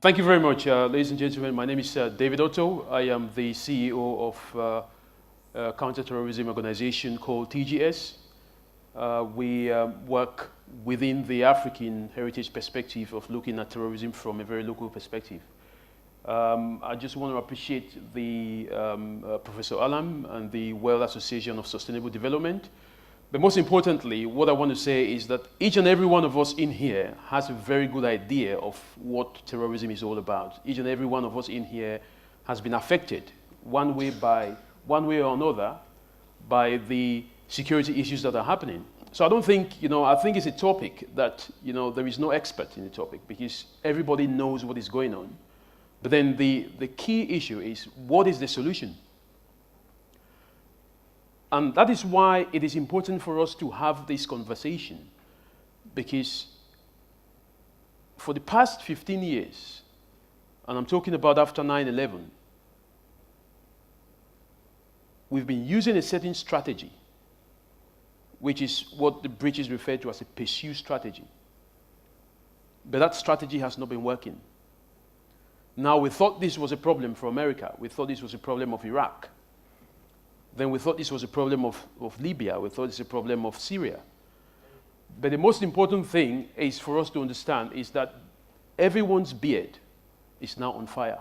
Thank you very much, ladies and gentlemen. My name is David Otto. I am the CEO of a counterterrorism organization called TGS. We work within the African heritage perspective of looking at terrorism from a very local perspective. I just want to appreciate the Professor Alam and the World Association of Sustainable Development. But most importantly, what I want to say is that each and every one of us in here has a very good idea of what terrorism is all about. Each and every one of us in here has been affected one way or another by the security issues that are happening. So I don't think, I think it's a topic that, there is no expert in the topic because everybody knows what is going on. But then the key issue is, what is the solution? And that is why it is important for us to have this conversation, because for the past 15 years, and I'm talking about after 9/11, we've been using a certain strategy, which is what the British refer to as a pursue strategy. But that strategy has not been working. Now, we thought this was a problem for America. We thought this was a problem of Iraq. Then we thought this was a problem of Libya. We thought it's a problem of Syria. But the most important thing is for us to understand is that everyone's beard is now on fire.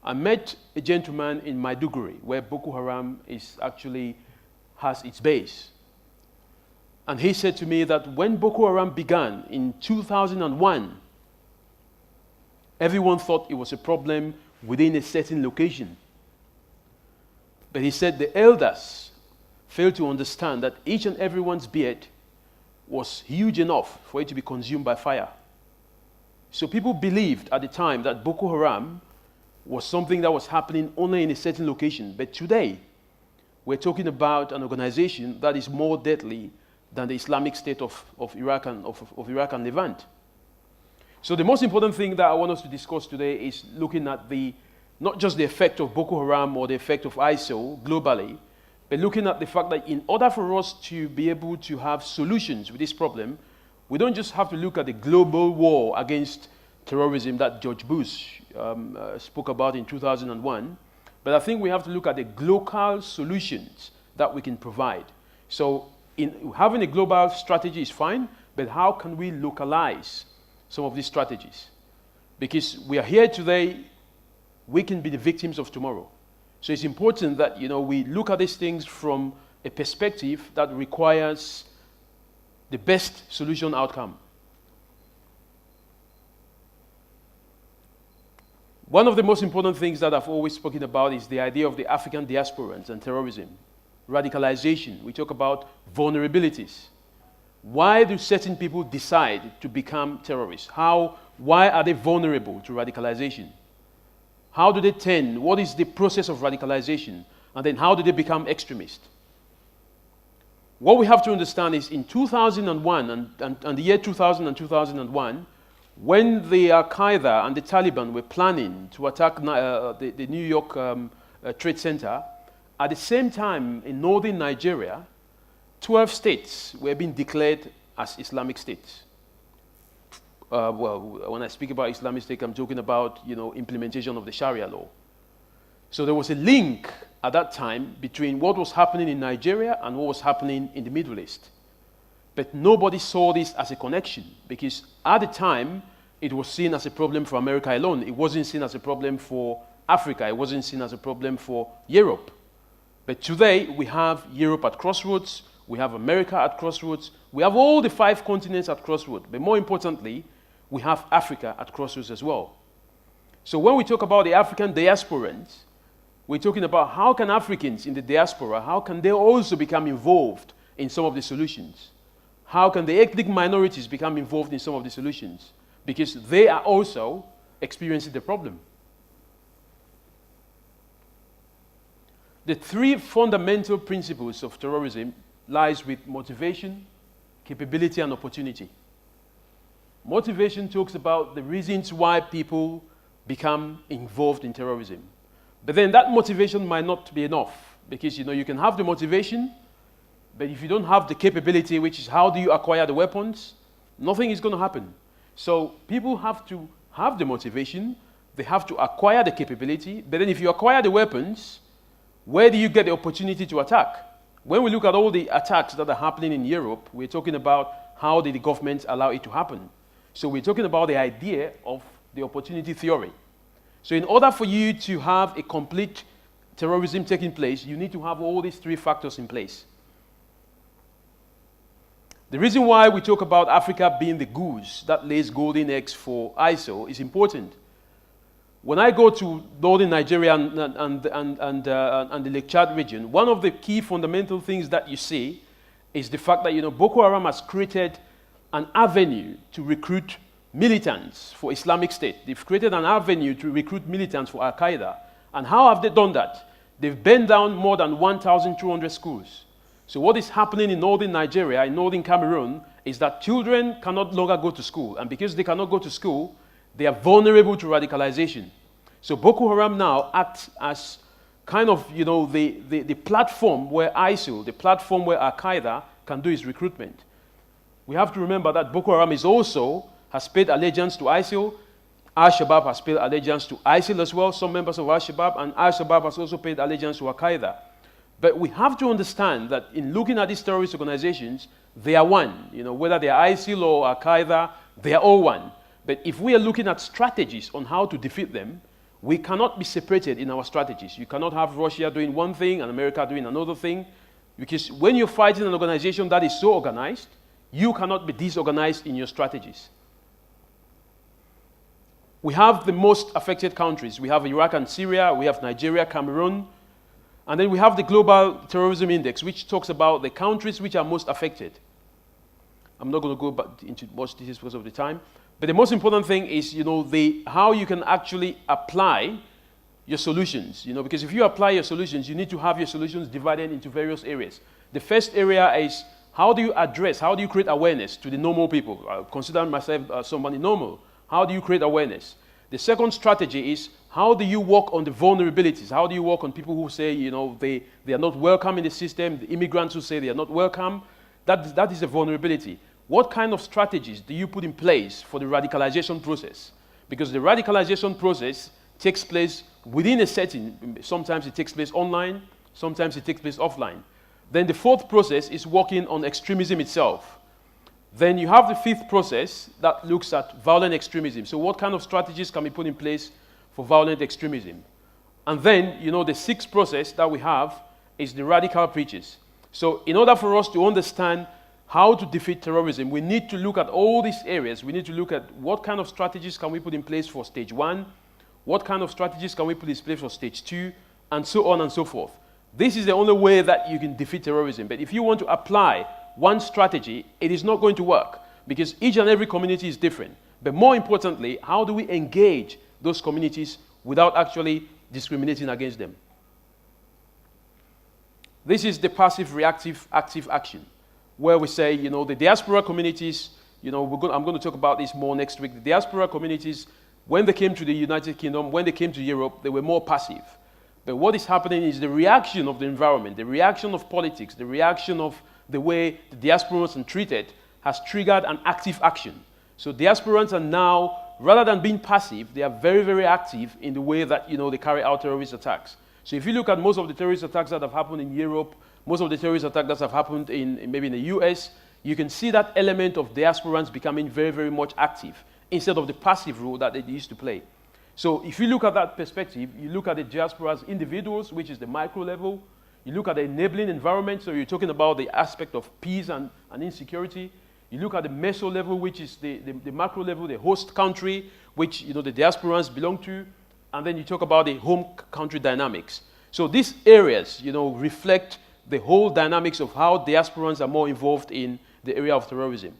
I met a gentleman in Maiduguri, where Boko Haram has its base. And he said to me that when Boko Haram began in 2001, everyone thought it was a problem within a certain location. But he said the elders failed to understand that each and everyone's beard was huge enough for it to be consumed by fire. So people believed at the time that Boko Haram was something that was happening only in a certain location. But today, we're talking about an organization that is more deadly than the Islamic State of Iraq and Levant. So the most important thing that I want us to discuss today is looking at not just the effect of Boko Haram or the effect of ISIL globally, but looking at the fact that in order for us to be able to have solutions with this problem, we don't just have to look at the global war against terrorism that George Bush spoke about in 2001, but I think we have to look at the local solutions that we can provide. So having a global strategy is fine, but how can we localize some of these strategies? Because we are here today, we can be the victims of tomorrow. So it's important that we look at these things from a perspective that requires the best solution outcome. One of the most important things that I've always spoken about is the idea of the African diasporans and terrorism, radicalization. We talk about vulnerabilities. Why do certain people decide to become terrorists? Why are they vulnerable to radicalization? How do they turn? What is the process of radicalization? And then how do they become extremists? What we have to understand is in 2001 and the year 2000 and 2001, when the Al-Qaeda and the Taliban were planning to attack the New York Trade Center, at the same time in northern Nigeria, 12 states were being declared as Islamic states. When I speak about Islamic State, I'm talking about, implementation of the Sharia law. So there was a link at that time between what was happening in Nigeria and what was happening in the Middle East. But nobody saw this as a connection because at the time, it was seen as a problem for America alone. It wasn't seen as a problem for Africa. It wasn't seen as a problem for Europe. But today, we have Europe at crossroads. We have America at crossroads. We have all the 5 continents at crossroads. But more importantly, we have Africa at crossroads as well. So when we talk about the African diasporans, we're talking about how can Africans in the diaspora, how can they also become involved in some of the solutions? How can the ethnic minorities become involved in some of the solutions? Because they are also experiencing the problem. The 3 fundamental principles of terrorism lies with motivation, capability, and opportunity. Motivation talks about the reasons why people become involved in terrorism. But then that motivation might not be enough because, you can have the motivation, but if you don't have the capability, which is how do you acquire the weapons, nothing is going to happen. So people have to have the motivation, they have to acquire the capability, but then if you acquire the weapons, where do you get the opportunity to attack? When we look at all the attacks that are happening in Europe, we're talking about how did the government allow it to happen. So we're talking about the idea of the opportunity theory. So in order for you to have a complete terrorism taking place, you need to have all these three factors in place. The reason why we talk about Africa being the goose that lays golden eggs for ISIL is important. When I go to northern Nigeria and the Lake Chad region, one of the key fundamental things that you see is the fact that Boko Haram has created an avenue to recruit militants for Islamic State. They've created an avenue to recruit militants for Al-Qaeda. And how have they done that? They've burned down more than 1,200 schools. So what is happening in northern Nigeria, in northern Cameroon, is that children cannot longer go to school. And because they cannot go to school, they are vulnerable to radicalization. So Boko Haram now acts as kind of, the platform where ISIL, the platform where Al-Qaeda can do its recruitment. We have to remember that Boko Haram has paid allegiance to ISIL. Al-Shabaab has paid allegiance to ISIL as well, some members of Al-Shabaab, and Al-Shabaab has also paid allegiance to Al-Qaeda. But we have to understand that in looking at these terrorist organizations, they are one. Whether they are ISIL or Al-Qaeda, they are all one. But if we are looking at strategies on how to defeat them, we cannot be separated in our strategies. You cannot have Russia doing one thing and America doing another thing. Because when you're fighting an organization that is so organized, you cannot be disorganized in your strategies. We have the most affected countries. We have Iraq and Syria, we have Nigeria, Cameroon, and then we have the Global Terrorism Index, which talks about the countries which are most affected. I'm not going to go back into much details because of the time. But the most important thing is, how you can actually apply your solutions. Because if you apply your solutions, you need to have your solutions divided into various areas. The first area is how do you create awareness to the normal people? I consider myself as somebody normal. How do you create awareness? The second strategy is how do you work on the vulnerabilities? How do you work on people who say, they are not welcome in the system, the immigrants who say they are not welcome? That is a vulnerability. What kind of strategies do you put in place for the radicalization process? Because the radicalization process takes place within a setting. Sometimes it takes place online, sometimes it takes place offline. Then the fourth process is working on extremism itself. Then you have the fifth process that looks at violent extremism. So what kind of strategies can be put in place for violent extremism? And then, the sixth process that we have is the radical preachers. So in order for us to understand how to defeat terrorism, we need to look at all these areas. We need to look at what kind of strategies can we put in place for stage 1, what kind of strategies can we put in place for stage 2, and so on and so forth. This is the only way that you can defeat terrorism. But if you want to apply one strategy, it is not going to work because each and every community is different. But more importantly, how do we engage those communities without actually discriminating against them? This is the passive, reactive, active action, where we say, the diaspora communities, I'm going to talk about this more next week. The diaspora communities, when they came to the United Kingdom, when they came to Europe, they were more passive. But what is happening is the reaction of the environment, the reaction of politics, the reaction of the way the diasporans are treated has triggered an active action. So diasporans are now, rather than being passive, they are very, very active in the way that, they carry out terrorist attacks. So if you look at most of the terrorist attacks that have happened in Europe, most of the terrorist attacks that have happened maybe in the US, you can see that element of diasporans becoming very, very much active instead of the passive role that they used to play. So if you look at that perspective, you look at the diaspora as individuals, which is the micro level. You look at the enabling environment, so you're talking about the aspect of peace and insecurity. You look at the meso level, which is the macro level, the host country, which the diasporans belong to. And then you talk about the home country dynamics. So these areas, reflect the whole dynamics of how diasporans are more involved in the area of terrorism.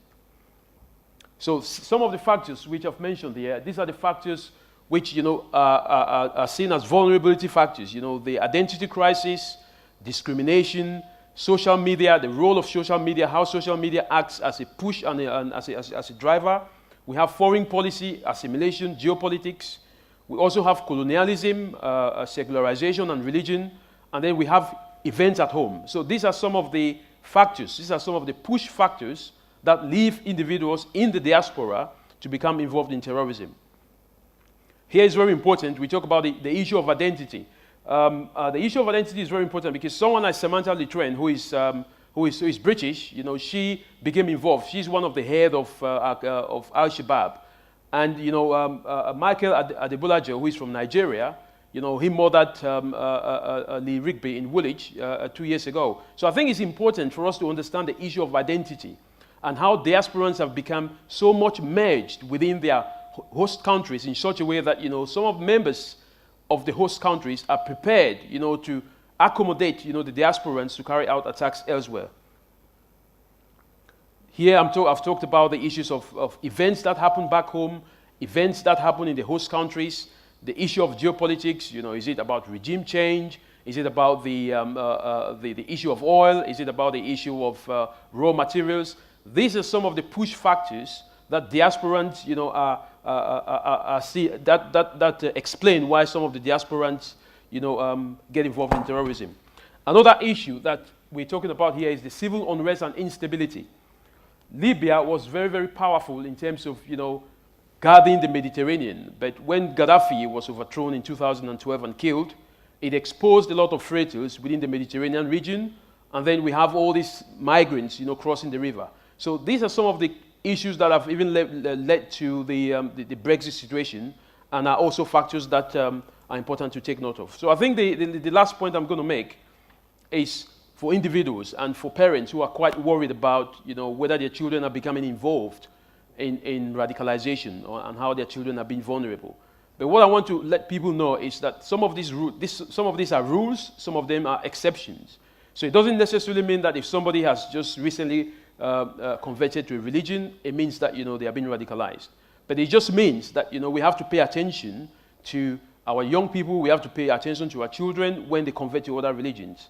So some of the factors which I've mentioned here, these are the factors which are seen as vulnerability factors. The identity crisis, discrimination, social media, the role of social media, how social media acts as a push and as a driver. We have foreign policy, assimilation, geopolitics. We also have colonialism, secularization and religion. And then we have events at home. So these are some of the factors, these are some of the push factors that leave individuals in the diaspora to become involved in terrorism. here is very important. We talk about the issue of identity. The issue of identity is very important because someone like Samantha Littrell, who is British, you know, she became involved. She's one of the head of Al-Shabaab. And, you know, Michael Adebolajo, who is from Nigeria, you know, he murdered Lee Rigby in Woolwich 2 years ago. So I think it's important for us to understand the issue of identity and how diasporans have become so much merged within their host countries in such a way that, you know, some of the members of the host countries are prepared, you know, to accommodate, you know, the diasporans to carry out attacks elsewhere. Here I've talked about the issues of events that happen back home, events that happen in the host countries, the issue of geopolitics. You know, is it about regime change? Is it about the issue of oil? Is it about the issue of raw materials? These are some of the push factors that diasporans, you know, that explain why some of the diasporans, you know, get involved in terrorism. Another issue that we're talking about here is the civil unrest and instability. Libya was very, very powerful in terms of, you know, guarding the Mediterranean. But when Gaddafi was overthrown in 2012 and killed, it exposed a lot of traitors within the Mediterranean region. And then we have all these migrants, you know, crossing the river. So these are some of the issues that have even led to the Brexit situation and are also factors that are important to take note of. So I think the last point I'm going to make is for individuals and for parents who are quite worried about, you know, whether their children are becoming involved in radicalization and how their children are being vulnerable. But what I want to let people know is that some of these are rules, some of them are exceptions. So it doesn't necessarily mean that if somebody has just recently converted to a religion, it means that, you know, they are being radicalized. But it just means that, you know, we have to pay attention to our young people, we have to pay attention to our children when they convert to other religions.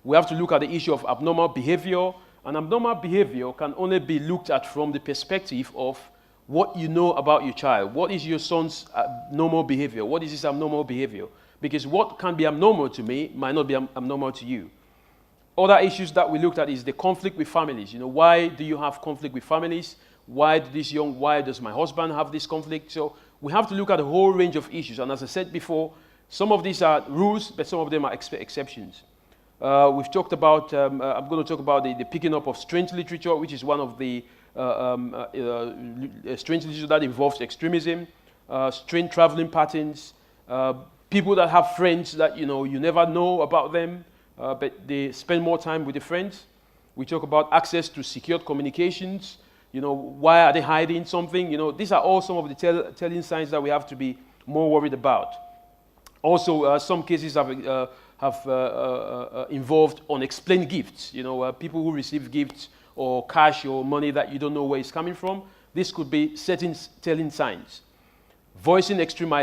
We have to look at the issue of abnormal behavior, and abnormal behavior can only be looked at from the perspective of what you know about your child. What is your son's normal behavior? What is his abnormal behavior? Because what can be abnormal to me might not be abnormal to you. Other issues that we looked at is the conflict with families. You know, why do you have conflict with families? Why does my husband have this conflict? So we have to look at a whole range of issues. And as I said before, some of these are rules, but some of them are exceptions. We've talked about, I'm going to talk about the picking up of strange literature, which is one of the strange literature that involves extremism, strange traveling patterns, people that have friends that, you know, you never know about them, but they spend more time with the friends. We talk about access to secured communications. You know, why are they hiding something? You know, these are all some of the telling signs that we have to be more worried about. Also, some cases have involved unexplained gifts. You know, people who receive gifts or cash or money that you don't know where it's coming from. This could be certain telling signs. Voicing extreme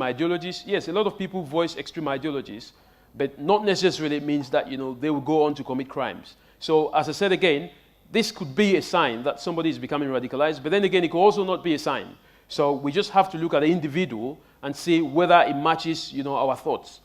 ideologies. Yes, a lot of people voice extreme ideologies, but not necessarily means that, you know, they will go on to commit crimes. So, as I said again, this could be a sign that somebody is becoming radicalized, but then again, it could also not be a sign. So we just have to look at the individual and see whether it matches, you know, our thoughts.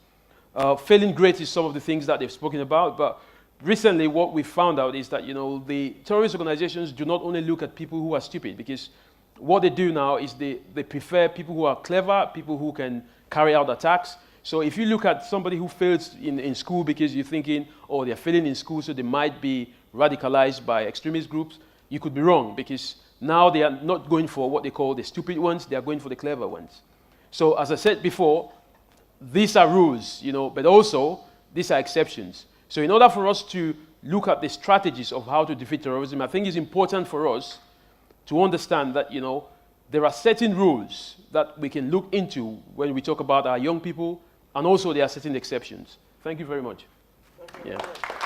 Failing grades is some of the things that they've spoken about, but recently what we found out is that, you know, the terrorist organizations do not only look at people who are stupid, because what they do now is they prefer people who are clever, people who can carry out attacks. So if you look at somebody who fails in school because you're thinking, oh, they're failing in school, so they might be radicalized by extremist groups, you could be wrong, because now they are not going for what they call the stupid ones, they are going for the clever ones. So as I said before, these are rules, you know, but also these are exceptions. So in order for us to look at the strategies of how to defeat terrorism, I think it's important for us to understand that, you know, there are certain rules that we can look into when we talk about our young people, and also there are certain exceptions. Thank you very much. Thank you. Yeah.